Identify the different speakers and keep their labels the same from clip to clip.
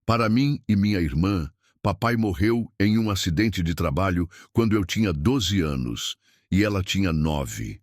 Speaker 1: Para mim e minha irmã, papai morreu em um acidente de trabalho quando eu tinha 12 anos e ela tinha 9.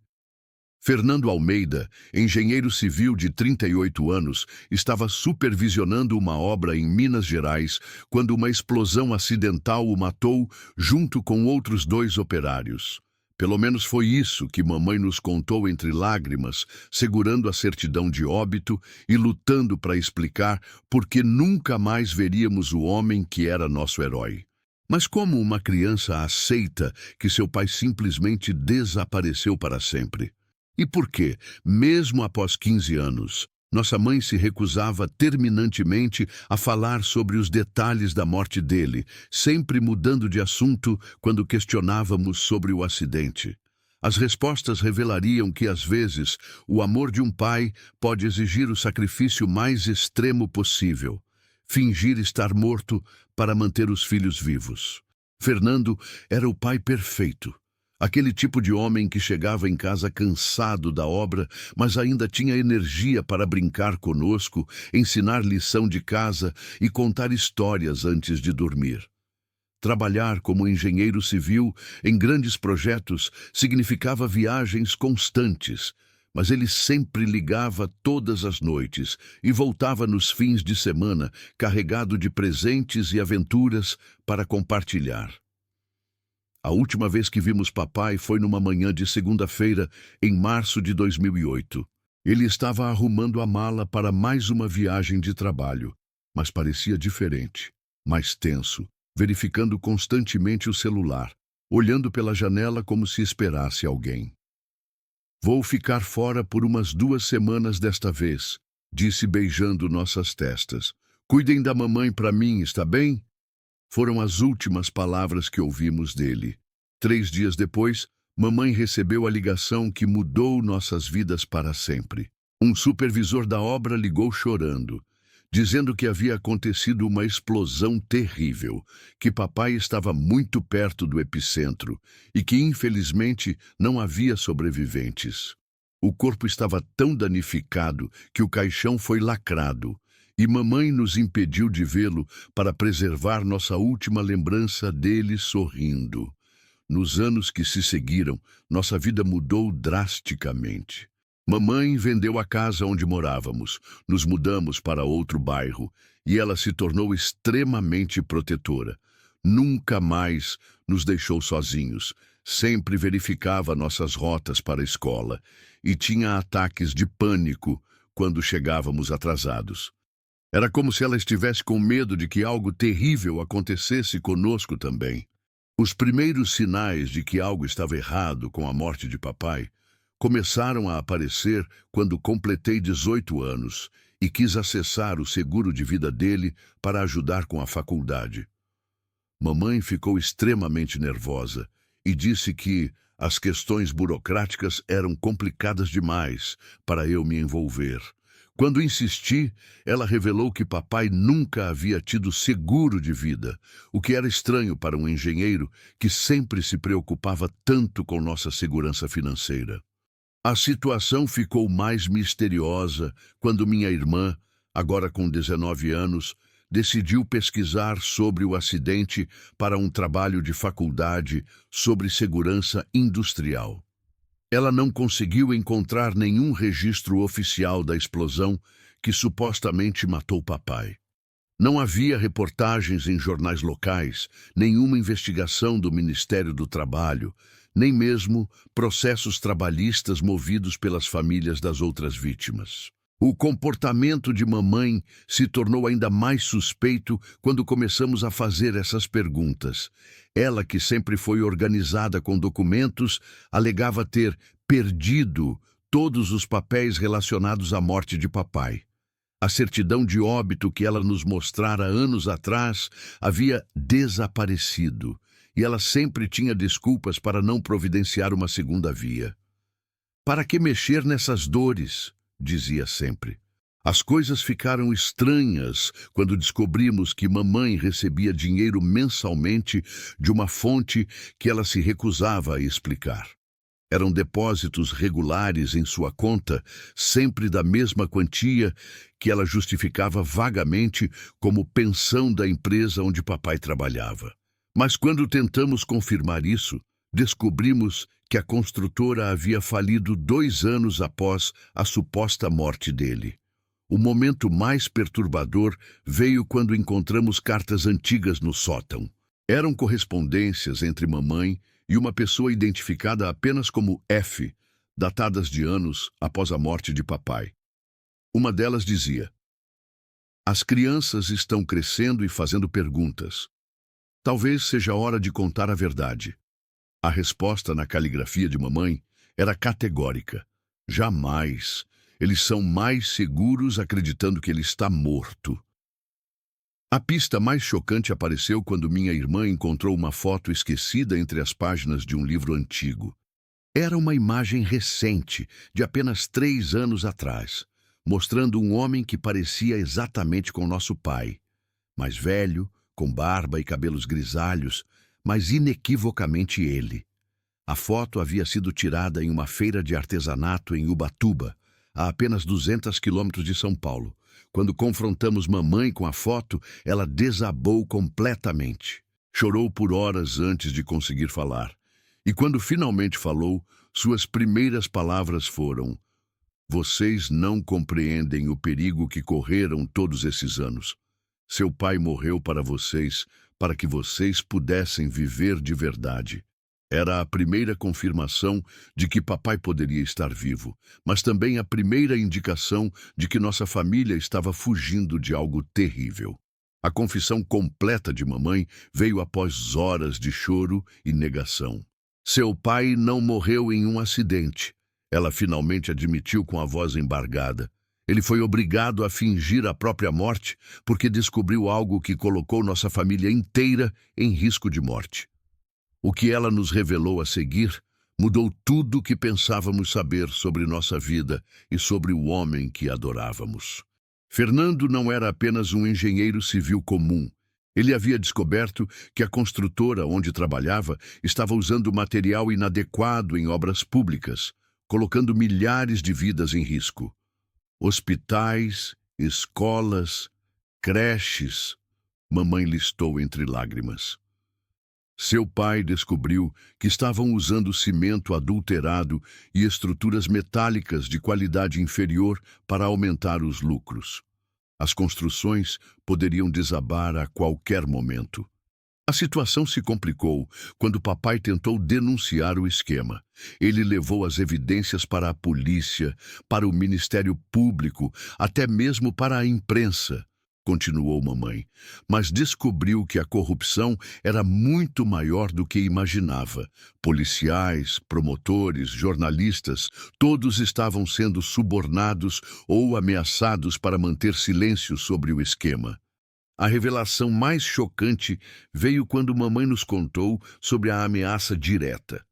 Speaker 1: Fernando Almeida, engenheiro civil de 38 anos, estava supervisionando uma obra em Minas Gerais quando uma explosão acidental o matou junto com outros 2 operários. Pelo menos foi isso que mamãe nos contou entre lágrimas, segurando a certidão de óbito e lutando para explicar por que nunca mais veríamos o homem que era nosso herói. Mas como uma criança aceita que seu pai simplesmente desapareceu para sempre? E por que, mesmo após 15 anos, nossa mãe se recusava terminantemente a falar sobre os detalhes da morte dele, sempre mudando de assunto quando questionávamos sobre o acidente? As respostas revelariam que, às vezes, o amor de um pai pode exigir o sacrifício mais extremo possível: fingir estar morto para manter os filhos vivos. Fernando era o pai perfeito. Aquele tipo de homem que chegava em casa cansado da obra, mas ainda tinha energia para brincar conosco, ensinar lição de casa e contar histórias antes de dormir. Trabalhar como engenheiro civil em grandes projetos significava viagens constantes, mas ele sempre ligava todas as noites e voltava nos fins de semana carregado de presentes e aventuras para compartilhar. A última vez que vimos papai foi numa manhã de segunda-feira, em março de 2008. Ele estava arrumando a mala para mais uma viagem de trabalho, mas parecia diferente, mais tenso, verificando constantemente o celular, olhando pela janela como se esperasse alguém. "Vou ficar fora por umas 2 semanas desta vez", disse beijando nossas testas. "Cuidem da mamãe para mim, está bem?" Foram as últimas palavras que ouvimos dele. 3 dias depois, mamãe recebeu a ligação que mudou nossas vidas para sempre. Um supervisor da obra ligou chorando, dizendo que havia acontecido uma explosão terrível, que papai estava muito perto do epicentro e que, infelizmente, não havia sobreviventes. O corpo estava tão danificado que o caixão foi lacrado, e mamãe nos impediu de vê-lo para preservar nossa última lembrança dele sorrindo. Nos anos que se seguiram, nossa vida mudou drasticamente. Mamãe vendeu a casa onde morávamos, nos mudamos para outro bairro e ela se tornou extremamente protetora. Nunca mais nos deixou sozinhos, sempre verificava nossas rotas para a escola e tinha ataques de pânico quando chegávamos atrasados. Era como se ela estivesse com medo de que algo terrível acontecesse conosco também. Os primeiros sinais de que algo estava errado com a morte de papai começaram a aparecer quando completei 18 anos e quis acessar o seguro de vida dele para ajudar com a faculdade. Mamãe ficou extremamente nervosa e disse que as questões burocráticas eram complicadas demais para eu me envolver. Quando insisti, ela revelou que papai nunca havia tido seguro de vida, o que era estranho para um engenheiro que sempre se preocupava tanto com nossa segurança financeira. A situação ficou mais misteriosa quando minha irmã, agora com 19 anos, decidiu pesquisar sobre o acidente para um trabalho de faculdade sobre segurança industrial. Ela não conseguiu encontrar nenhum registro oficial da explosão que supostamente matou papai. Não havia reportagens em jornais locais, nenhuma investigação do Ministério do Trabalho, nem mesmo processos trabalhistas movidos pelas famílias das outras vítimas. O comportamento de mamãe se tornou ainda mais suspeito quando começamos a fazer essas perguntas. Ela, que sempre foi organizada com documentos, alegava ter perdido todos os papéis relacionados à morte de papai. A certidão de óbito que ela nos mostrara anos atrás havia desaparecido, e ela sempre tinha desculpas para não providenciar uma segunda via. "Para que mexer nessas dores?", dizia sempre. As coisas ficaram estranhas quando descobrimos que mamãe recebia dinheiro mensalmente de uma fonte que ela se recusava a explicar. Eram depósitos regulares em sua conta, sempre da mesma quantia que ela justificava vagamente como pensão da empresa onde papai trabalhava. Mas quando tentamos confirmar isso, descobrimos que a construtora havia falido 2 anos após a suposta morte dele. O momento mais perturbador veio quando encontramos cartas antigas no sótão. Eram correspondências entre mamãe e uma pessoa identificada apenas como F, datadas de anos após a morte de papai. Uma delas dizia: "As crianças estão crescendo e fazendo perguntas. Talvez seja hora de contar a verdade." A resposta na caligrafia de mamãe era categórica: "Jamais. Eles são mais seguros acreditando que ele está morto." A pista mais chocante apareceu quando minha irmã encontrou uma foto esquecida entre as páginas de um livro antigo. Era uma imagem recente, de apenas 3 anos atrás, mostrando um homem que parecia exatamente com nosso pai. Mais velho, com barba e cabelos grisalhos, mas inequivocamente ele. A foto havia sido tirada em uma feira de artesanato em Ubatuba, a apenas 200 quilômetros de São Paulo. Quando confrontamos mamãe com a foto, ela desabou completamente. Chorou por horas antes de conseguir falar. E quando finalmente falou, suas primeiras palavras foram: "Vocês não compreendem o perigo que correram todos esses anos. Seu pai morreu para que vocês pudessem viver de verdade." Era a primeira confirmação de que papai poderia estar vivo, mas também a primeira indicação de que nossa família estava fugindo de algo terrível. A confissão completa de mamãe veio após horas de choro e negação. Seu pai não morreu em um acidente. Ela finalmente admitiu com a voz embargada. Ele foi obrigado a fingir a própria morte porque descobriu algo que colocou nossa família inteira em risco de morte. O que ela nos revelou a seguir mudou tudo o que pensávamos saber sobre nossa vida e sobre o homem que adorávamos. Fernando não era apenas um engenheiro civil comum. Ele havia descoberto que a construtora onde trabalhava estava usando material inadequado em obras públicas, colocando milhares de vidas em risco. Hospitais, escolas, creches, mamãe listou entre lágrimas. Seu pai descobriu que estavam usando cimento adulterado e estruturas metálicas de qualidade inferior para aumentar os lucros. As construções poderiam desabar a qualquer momento. A situação se complicou quando papai tentou denunciar o esquema. Ele levou as evidências para a polícia, para o Ministério Público, até mesmo para a imprensa. Continuou mamãe, mas descobriu que a corrupção era muito maior do que imaginava. Policiais, promotores, jornalistas, todos estavam sendo subornados ou ameaçados para manter silêncio sobre o esquema. A revelação mais chocante veio quando mamãe nos contou sobre a ameaça direta.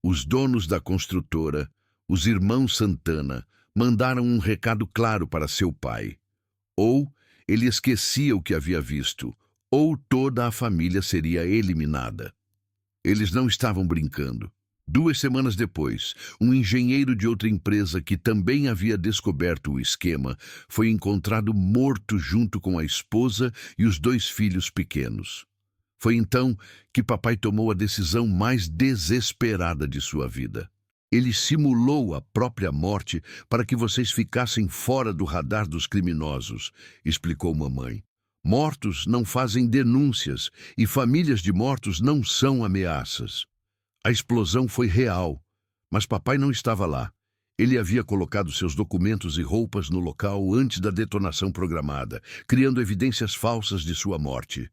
Speaker 1: Os donos da construtora, os irmãos Santana, mandaram um recado claro para seu pai. Ou ele esquecia o que havia visto, ou toda a família seria eliminada. Eles não estavam brincando. 2 semanas depois, um engenheiro de outra empresa que também havia descoberto o esquema foi encontrado morto junto com a esposa e os 2 filhos pequenos. Foi então que papai tomou a decisão mais desesperada de sua vida. Ele simulou a própria morte para que vocês ficassem fora do radar dos criminosos, explicou mamãe. Mortos não fazem denúncias e famílias de mortos não são ameaças. A explosão foi real, mas papai não estava lá. Ele havia colocado seus documentos e roupas no local antes da detonação programada, criando evidências falsas de sua morte.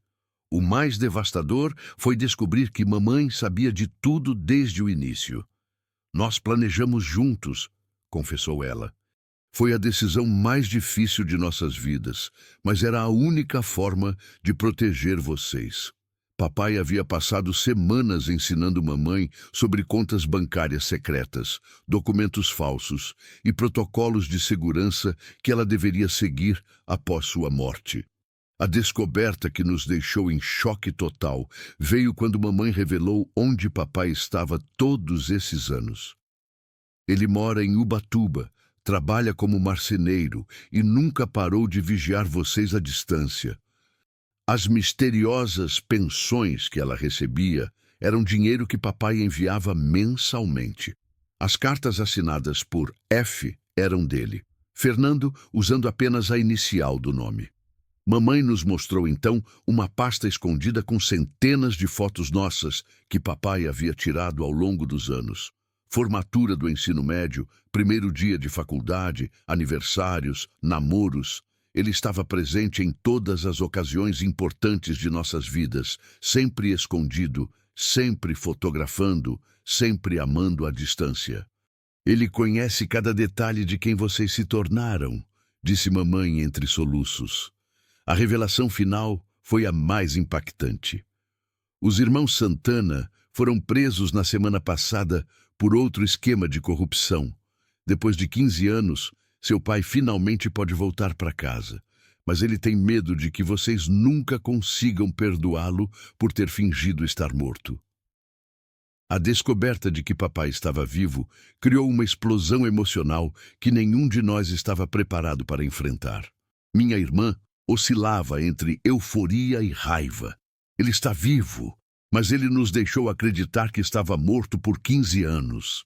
Speaker 1: O mais devastador foi descobrir que mamãe sabia de tudo desde o início. Nós planejamos juntos, confessou ela. Foi a decisão mais difícil de nossas vidas, mas era a única forma de proteger vocês. Papai havia passado semanas ensinando mamãe sobre contas bancárias secretas, documentos falsos e protocolos de segurança que ela deveria seguir após sua morte. A descoberta que nos deixou em choque total veio quando mamãe revelou onde papai estava todos esses anos. Ele mora em Ubatuba, trabalha como marceneiro e nunca parou de vigiar vocês à distância. As misteriosas pensões que ela recebia eram dinheiro que papai enviava mensalmente. As cartas assinadas por F eram dele, Fernando usando apenas a inicial do nome. Mamãe nos mostrou então uma pasta escondida com centenas de fotos nossas que papai havia tirado ao longo dos anos. Formatura do ensino médio, primeiro dia de faculdade, aniversários, namoros. Ele estava presente em todas as ocasiões importantes de nossas vidas, sempre escondido, sempre fotografando, sempre amando à distância. Ele conhece cada detalhe de quem vocês se tornaram, disse mamãe entre soluços. A revelação final foi a mais impactante. Os irmãos Santana foram presos na semana passada por outro esquema de corrupção. Depois de 15 anos, seu pai finalmente pode voltar para casa, mas ele tem medo de que vocês nunca consigam perdoá-lo por ter fingido estar morto. A descoberta de que papai estava vivo criou uma explosão emocional que nenhum de nós estava preparado para enfrentar. Minha irmã oscilava entre euforia e raiva. Ele está vivo, mas ele nos deixou acreditar que estava morto por 15 anos.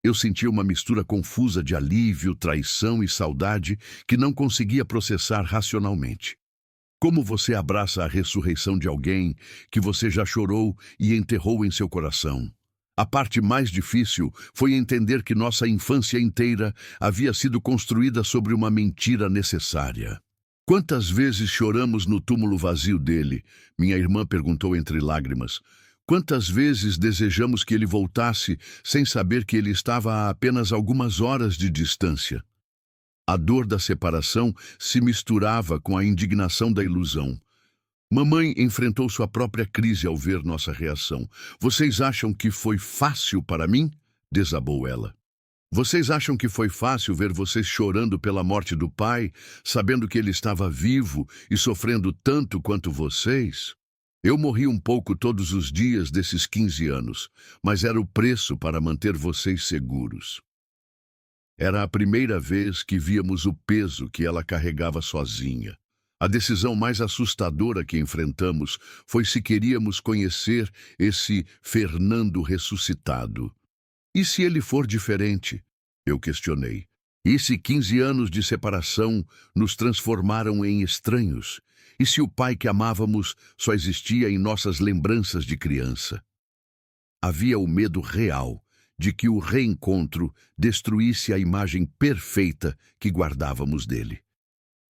Speaker 1: Eu sentia uma mistura confusa de alívio, traição e saudade que não conseguia processar racionalmente. Como você abraça a ressurreição de alguém que você já chorou e enterrou em seu coração? A parte mais difícil foi entender que nossa infância inteira havia sido construída sobre uma mentira necessária. Quantas vezes choramos no túmulo vazio dele? Minha irmã perguntou entre lágrimas. Quantas vezes desejamos que ele voltasse sem saber que ele estava a apenas algumas horas de distância? A dor da separação se misturava com a indignação da ilusão. Mamãe enfrentou sua própria crise ao ver nossa reação. Vocês acham que foi fácil para mim? Desabou ela. Vocês acham que foi fácil ver vocês chorando pela morte do pai, sabendo que ele estava vivo e sofrendo tanto quanto vocês? Eu morri um pouco todos os dias desses 15 anos, mas era o preço para manter vocês seguros. Era a primeira vez que víamos o peso que ela carregava sozinha. A decisão mais assustadora que enfrentamos foi se queríamos conhecer esse Fernando ressuscitado. E se ele for diferente? Eu questionei. E se 15 anos de separação nos transformaram em estranhos? E se o pai que amávamos só existia em nossas lembranças de criança? Havia o medo real de que o reencontro destruísse a imagem perfeita que guardávamos dele.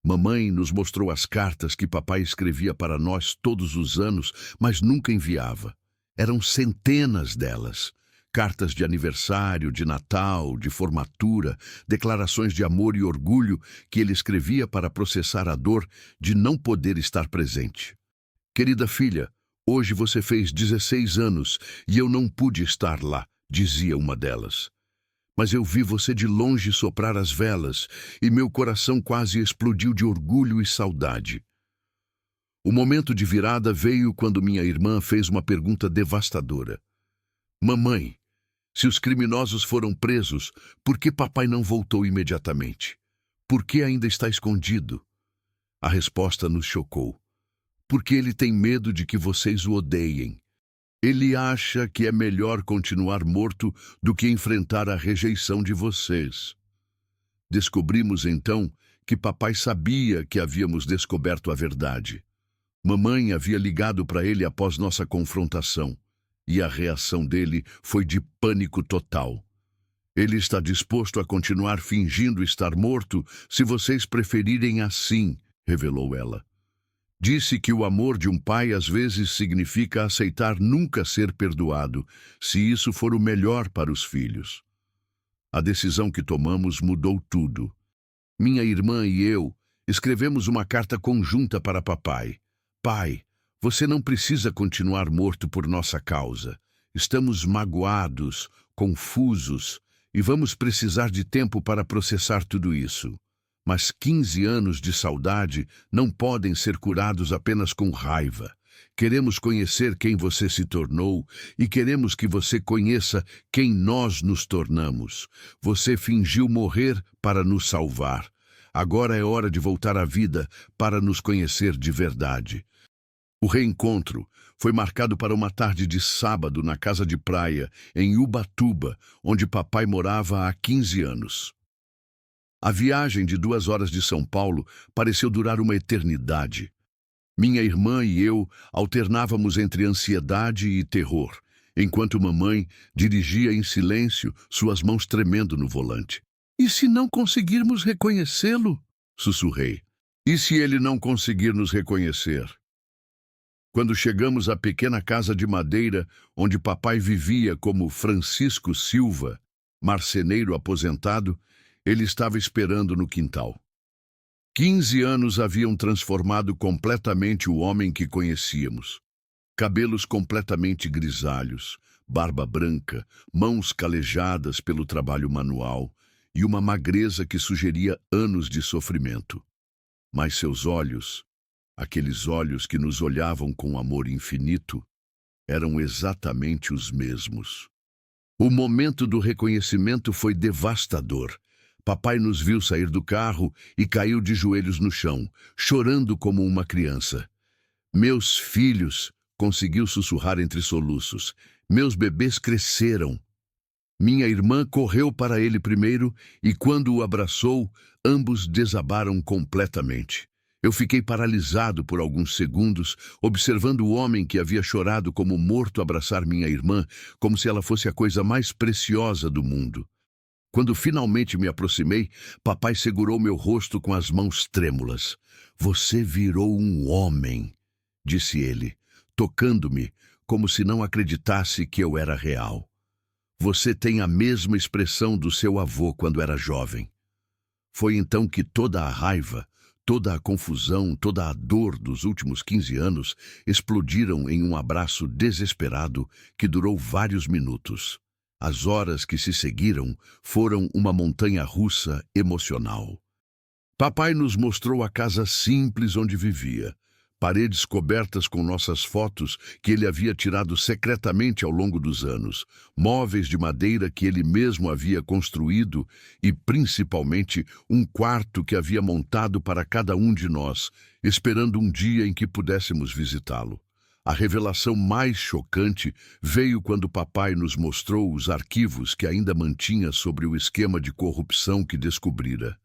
Speaker 1: Mamãe nos mostrou as cartas que papai escrevia para nós todos os anos, mas nunca enviava. Eram centenas delas. Cartas de aniversário, de Natal, de formatura, declarações de amor e orgulho que ele escrevia para processar a dor de não poder estar presente. Querida filha, hoje você fez 16 anos e eu não pude estar lá, dizia uma delas. Mas eu vi você de longe soprar as velas e meu coração quase explodiu de orgulho e saudade. O momento de virada veio quando minha irmã fez uma pergunta devastadora. Mamãe, se os criminosos foram presos, por que papai não voltou imediatamente? Por que ainda está escondido? A resposta nos chocou. Porque ele tem medo de que vocês o odeiem. Ele acha que é melhor continuar morto do que enfrentar a rejeição de vocês. Descobrimos então que papai sabia que havíamos descoberto a verdade. Mamãe havia ligado para ele após nossa confrontação. E a reação dele foi de pânico total. Ele está disposto a continuar fingindo estar morto se vocês preferirem assim, revelou ela. Disse que o amor de um pai às vezes significa aceitar nunca ser perdoado, se isso for o melhor para os filhos. A decisão que tomamos mudou tudo. Minha irmã e eu escrevemos uma carta conjunta para papai. Pai, você não precisa continuar morto por nossa causa. Estamos magoados, confusos e vamos precisar de tempo para processar tudo isso. Mas 15 anos de saudade não podem ser curados apenas com raiva. Queremos conhecer quem você se tornou e queremos que você conheça quem nós nos tornamos. Você fingiu morrer para nos salvar. Agora é hora de voltar à vida para nos conhecer de verdade. O reencontro foi marcado para uma tarde de sábado na casa de praia, em Ubatuba, onde papai morava há 15 anos. A viagem de 2 horas de São Paulo pareceu durar uma eternidade. Minha irmã e eu alternávamos entre ansiedade e terror, enquanto mamãe dirigia em silêncio, suas mãos tremendo no volante. "E se não conseguirmos reconhecê-lo?" sussurrei. "E se ele não conseguir nos reconhecer?" Quando chegamos à pequena casa de madeira onde papai vivia como Francisco Silva, marceneiro aposentado, ele estava esperando no quintal. 15 anos haviam transformado completamente o homem que conhecíamos. Cabelos completamente grisalhos, barba branca, mãos calejadas pelo trabalho manual e uma magreza que sugeria anos de sofrimento. Mas seus olhos, aqueles olhos que nos olhavam com amor infinito, eram exatamente os mesmos. O momento do reconhecimento foi devastador. Papai nos viu sair do carro e caiu de joelhos no chão, chorando como uma criança. "Meus filhos", conseguiu sussurrar entre soluços. "Meus bebês cresceram." Minha irmã correu para ele primeiro e, quando o abraçou, ambos desabaram completamente. Eu fiquei paralisado por alguns segundos, observando o homem que havia chorado como morto abraçar minha irmã, como se ela fosse a coisa mais preciosa do mundo. Quando finalmente me aproximei, papai segurou meu rosto com as mãos trêmulas. "Você virou um homem", disse ele, tocando-me como se não acreditasse que eu era real. "Você tem a mesma expressão do seu avô quando era jovem." Foi então que toda a raiva, toda a confusão, toda a dor dos últimos 15 anos explodiram em um abraço desesperado que durou vários minutos. As horas que se seguiram foram uma montanha-russa emocional. Papai nos mostrou a casa simples onde vivia, paredes cobertas com nossas fotos que ele havia tirado secretamente ao longo dos anos, móveis de madeira que ele mesmo havia construído e, principalmente, um quarto que havia montado para cada um de nós, esperando um dia em que pudéssemos visitá-lo. A revelação mais chocante veio quando papai nos mostrou os arquivos que ainda mantinha sobre o esquema de corrupção que descobrira.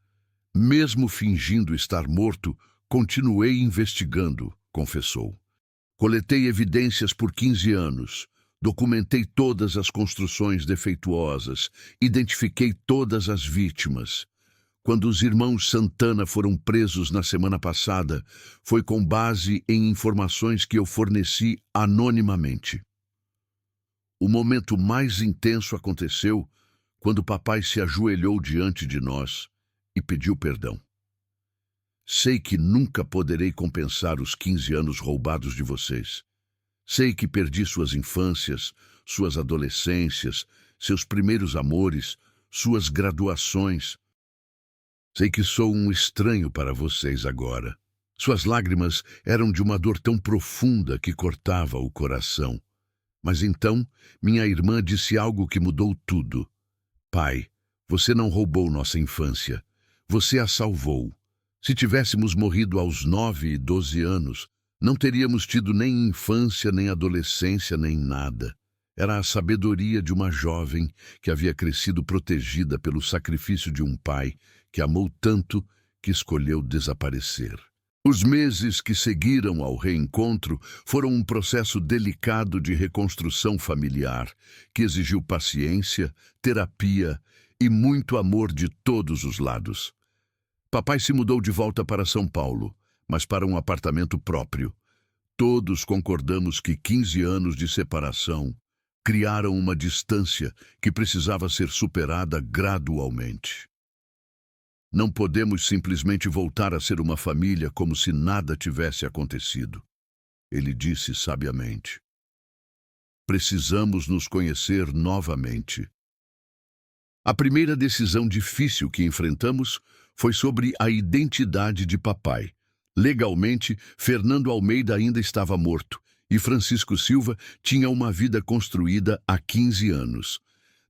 Speaker 1: "Mesmo fingindo estar morto, continuei investigando", confessou. "Coletei evidências por 15 anos, documentei todas as construções defeituosas, identifiquei todas as vítimas. Quando os irmãos Santana foram presos na semana passada, foi com base em informações que eu forneci anonimamente. O momento mais intenso aconteceu quando papai se ajoelhou diante de nós e pediu perdão. Sei que nunca poderei compensar os 15 anos roubados de vocês. Sei que perdi suas infâncias, suas adolescências, seus primeiros amores, suas graduações. Sei que sou um estranho para vocês agora. Suas lágrimas eram de uma dor tão profunda que cortava o coração. Mas então, minha irmã disse algo que mudou tudo. Pai, você não roubou nossa infância. Você a salvou. Se tivéssemos morrido aos 9 e 12 anos, não teríamos tido nem infância, nem adolescência, nem nada. Era a sabedoria de uma jovem que havia crescido protegida pelo sacrifício de um pai que amou tanto que escolheu desaparecer. Os meses que seguiram ao reencontro foram um processo delicado de reconstrução familiar, que exigiu paciência, terapia e muito amor de todos os lados. Papai se mudou de volta para São Paulo, mas para um apartamento próprio. Todos concordamos que 15 anos de separação criaram uma distância que precisava ser superada gradualmente. Não podemos simplesmente voltar a ser uma família como se nada tivesse acontecido. Ele disse sabiamente. Precisamos nos conhecer novamente. A primeira decisão difícil que enfrentamos foi sobre a identidade de papai. Legalmente, Fernando Almeida ainda estava morto e Francisco Silva tinha uma vida construída há 15 anos.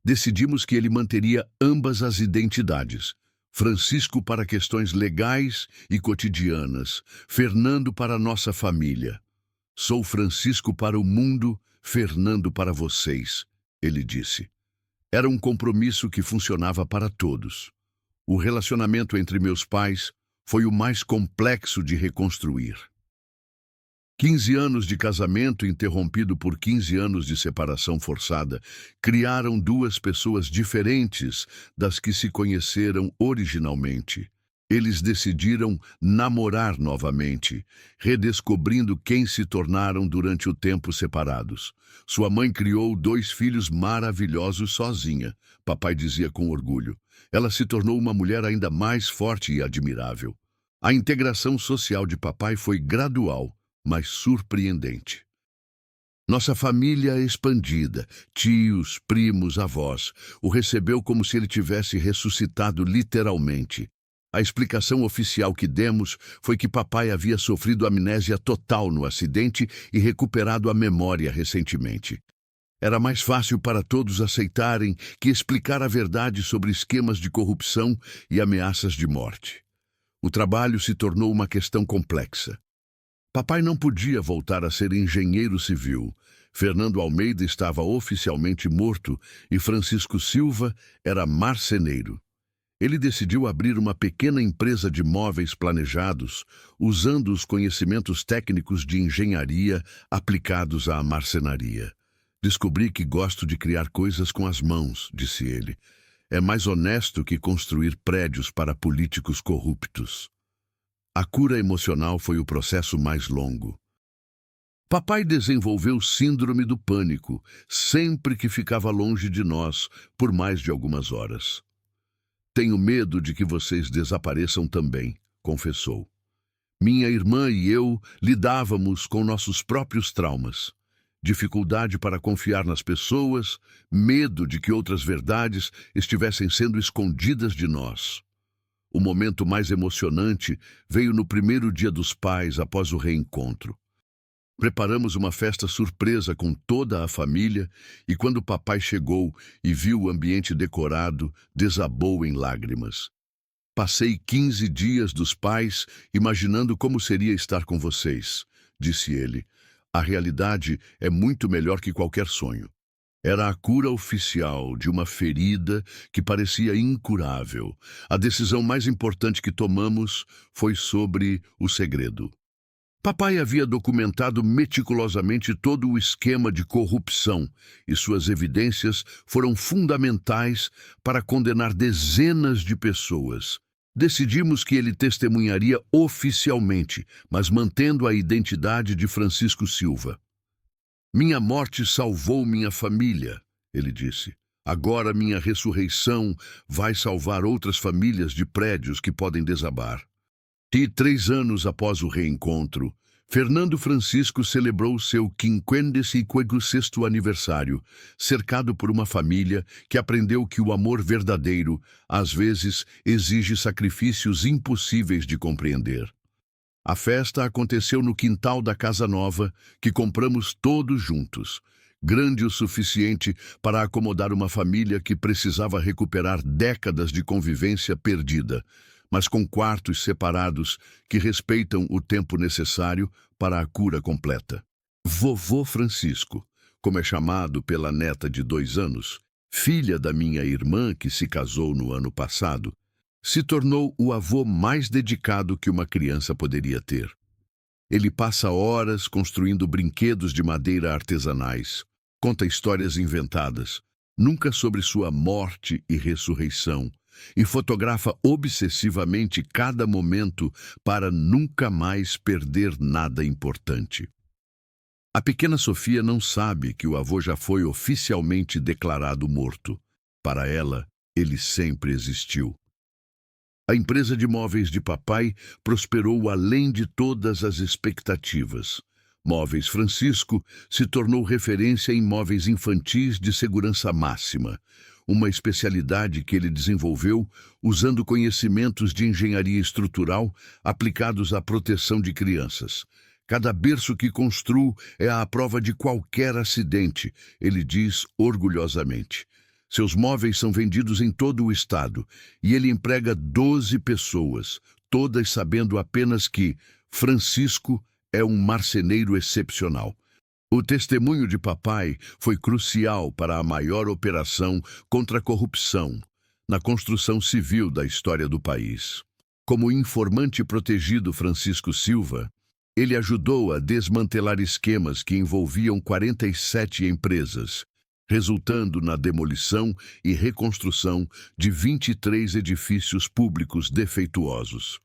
Speaker 1: Decidimos que ele manteria ambas as identidades. Francisco para questões legais e cotidianas, Fernando para nossa família. Sou Francisco para o mundo, Fernando para vocês, ele disse. Era um compromisso que funcionava para todos. O relacionamento entre meus pais foi o mais complexo de reconstruir. 15 anos de casamento interrompido por 15 anos de separação forçada criaram duas pessoas diferentes das que se conheceram originalmente. Eles decidiram namorar novamente, redescobrindo quem se tornaram durante o tempo separados. Sua mãe criou 2 filhos maravilhosos sozinha, papai dizia com orgulho. Ela se tornou uma mulher ainda mais forte e admirável. A integração social de papai foi gradual, mas surpreendente. Nossa família expandida, tios, primos, avós, o recebeu como se ele tivesse ressuscitado literalmente. A explicação oficial que demos foi que papai havia sofrido amnésia total no acidente e recuperado a memória recentemente. Era mais fácil para todos aceitarem que explicar a verdade sobre esquemas de corrupção e ameaças de morte. O trabalho se tornou uma questão complexa. Papai não podia voltar a ser engenheiro civil. Fernando Almeida estava oficialmente morto e Francisco Silva era marceneiro. Ele decidiu abrir uma pequena empresa de móveis planejados, usando os conhecimentos técnicos de engenharia aplicados à marcenaria. Descobri que gosto de criar coisas com as mãos, disse ele. É mais honesto que construir prédios para políticos corruptos. A cura emocional foi o processo mais longo. Papai desenvolveu síndrome do pânico sempre que ficava longe de nós por mais de algumas horas. Tenho medo de que vocês desapareçam também, confessou. Minha irmã e eu lidávamos com nossos próprios traumas. Dificuldade para confiar nas pessoas, medo de que outras verdades estivessem sendo escondidas de nós. O momento mais emocionante veio no primeiro dia dos pais após o reencontro. Preparamos uma festa surpresa com toda a família e quando papai chegou e viu o ambiente decorado, desabou em lágrimas. Passei 15 dias dos pais imaginando como seria estar com vocês, disse ele. A realidade é muito melhor que qualquer sonho. Era a cura oficial de uma ferida que parecia incurável. A decisão mais importante que tomamos foi sobre o segredo. Papai havia documentado meticulosamente todo o esquema de corrupção e suas evidências foram fundamentais para condenar dezenas de pessoas. Decidimos que ele testemunharia oficialmente, mas mantendo a identidade de Francisco Silva. Minha morte salvou minha família, ele disse. Agora minha ressurreição vai salvar outras famílias de prédios que podem desabar. E 3 anos após o reencontro, Fernando Francisco celebrou seu 56º aniversário, cercado por uma família que aprendeu que o amor verdadeiro, às vezes, exige sacrifícios impossíveis de compreender. A festa aconteceu no quintal da casa nova, que compramos todos juntos, grande o suficiente para acomodar uma família que precisava recuperar décadas de convivência perdida, mas com quartos separados que respeitam o tempo necessário para a cura completa. Vovô Francisco, como é chamado pela neta de 2 anos, filha da minha irmã que se casou no ano passado, se tornou o avô mais dedicado que uma criança poderia ter. Ele passa horas construindo brinquedos de madeira artesanais, conta histórias inventadas, nunca sobre sua morte e ressurreição, e fotografa obsessivamente cada momento para nunca mais perder nada importante. A pequena Sofia não sabe que o avô já foi oficialmente declarado morto. Para ela, ele sempre existiu. A empresa de móveis de papai prosperou além de todas as expectativas. Móveis Francisco se tornou referência em móveis infantis de segurança máxima. uma especialidade que ele desenvolveu usando conhecimentos de engenharia estrutural aplicados à proteção de crianças. Cada berço que construo é à prova de qualquer acidente, ele diz orgulhosamente. Seus móveis são vendidos em todo o estado e ele emprega 12 pessoas, todas sabendo apenas que Francisco é um marceneiro excepcional. O testemunho de papai foi crucial para a maior operação contra a corrupção na construção civil da história do país. Como informante protegido Francisco Silva, ele ajudou a desmantelar esquemas que envolviam 47 empresas, resultando na demolição e reconstrução de 23 edifícios públicos defeituosos.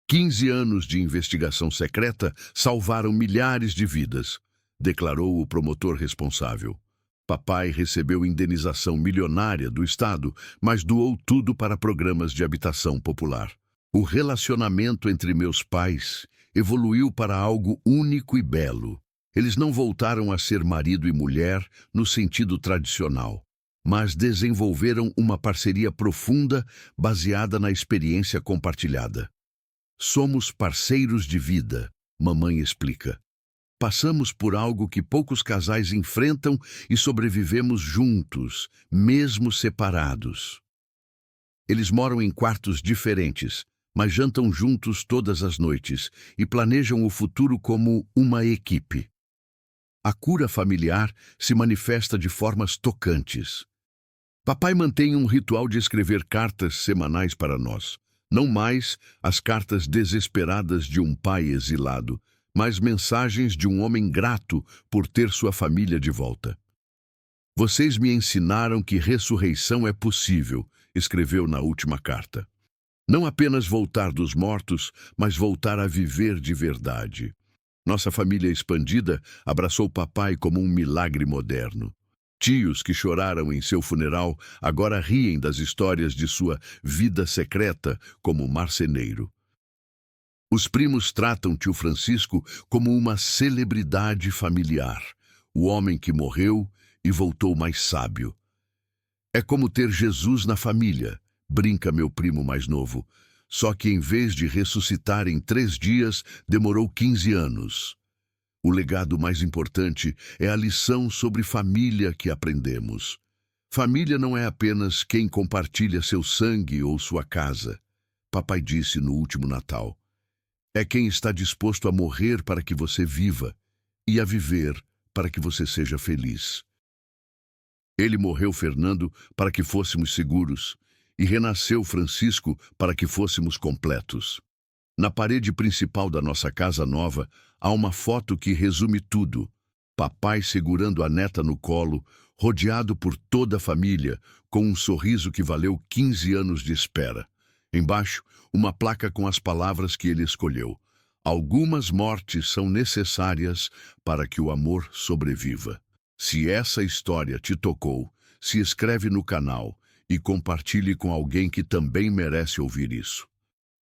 Speaker 1: 15 anos de investigação secreta salvaram milhares de vidas, declarou o promotor responsável. Papai recebeu indenização milionária do Estado, mas doou tudo para programas de habitação popular. O relacionamento entre meus pais evoluiu para algo único e belo. Eles não voltaram a ser marido e mulher no sentido tradicional, mas desenvolveram uma parceria profunda baseada na experiência compartilhada. Somos parceiros de vida, mamãe explica. Passamos por algo que poucos casais enfrentam e sobrevivemos juntos, mesmo separados. Eles moram em quartos diferentes, mas jantam juntos todas as noites e planejam o futuro como uma equipe. A cura familiar se manifesta de formas tocantes. Papai mantém um ritual de escrever cartas semanais para nós. Não mais as cartas desesperadas de um pai exilado, mas mensagens de um homem grato por ter sua família de volta. Vocês me ensinaram que ressurreição é possível, escreveu na última carta. Não apenas voltar dos mortos, mas voltar a viver de verdade. Nossa família expandida abraçou papai como um milagre moderno. Tios que choraram em seu funeral agora riem das histórias de sua vida secreta como marceneiro. Os primos tratam tio Francisco como uma celebridade familiar, o homem que morreu e voltou mais sábio. É como ter Jesus na família, brinca meu primo mais novo, só que em vez de ressuscitar em 3 dias, demorou 15 anos. O legado mais importante é a lição sobre família que aprendemos. Família não é apenas quem compartilha seu sangue ou sua casa. Papai disse no último Natal. É quem está disposto a morrer para que você viva e a viver para que você seja feliz. Ele morreu, Fernando, para que fôssemos seguros, e renasceu Francisco para que fôssemos completos. Na parede principal da nossa casa nova, há uma foto que resume tudo. Papai segurando a neta no colo, rodeado por toda a família, com um sorriso que valeu 15 anos de espera. Embaixo, uma placa com as palavras que ele escolheu. Algumas mortes são necessárias para que o amor sobreviva. Se essa história te tocou, se inscreve no canal e compartilhe com alguém que também merece ouvir isso.